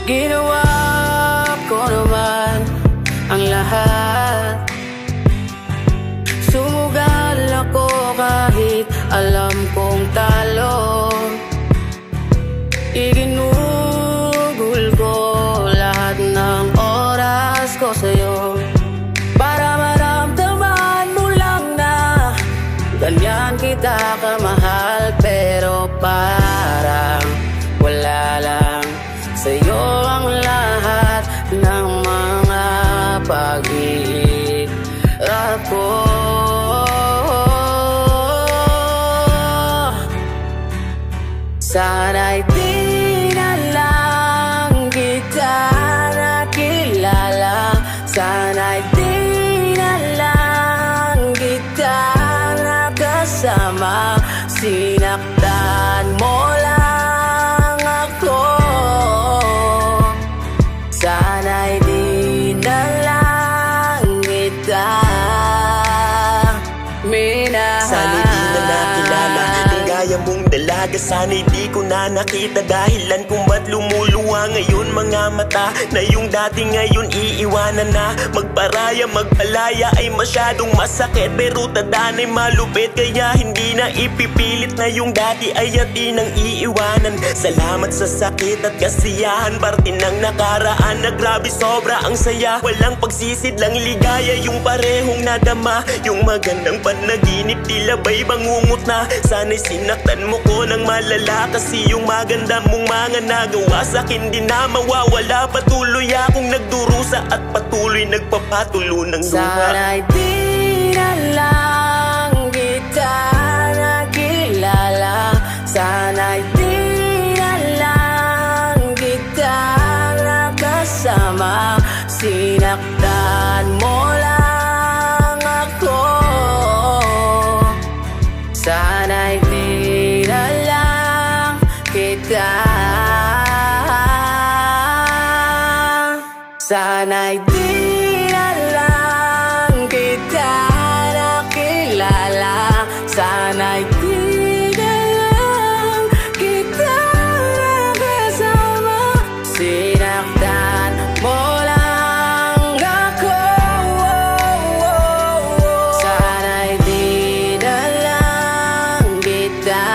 Ginawa ko naman ang lahat. Sumugal ako kahit alam kong talo. Iginugol ko lahat ng oras ko sa'yo para maramdaman mo lang na ganyan kita kamahal. Pero parang wala lang sa'yo ang lahat ng mga pag-iirap ko. Sana'y di na lang kita nakilala. Sana'y di na lang kita nakasama. Sinaktan mo lang ako. Sana'y di na lang kita minahal. Sana'y di na nakilala kung gaya mong dalaga. Sana'y di ko na nakita dahilan kung ba't lumuluwa ngayon mga mata na yung dati ngayon iiwanan na. Magparaya, magpalaya ay masyadong masakit, pero tadaan ay malupit, kaya hindi na ipipilit na yung dati ay ati nang iiwanan. Salamat sa sakit at kasiyahan, parte ng nakaraan na grabe sobra ang saya. Walang pagsisid lang ligaya yung parehong nadama. Yung magandang panaginip tila ba'y bangungot na. Sana'y sinaktan mo ko ng malala, kasi yung maganda mong mga nagawa sa'kin di na mawawala. Patuloy akong nagdurusa at patuloy nagpapatulo ng luha. Sana'y di na lang kita nakilala. Sana'y di na lang kita nakasama. Sinaktan mo lang ako. Sana'y di na lang kita. Sana'y di na lang kita nakilala. Sana'y di na lang kita nakasama. Sinaktan mo lang ako. Sana'y di na lang kita.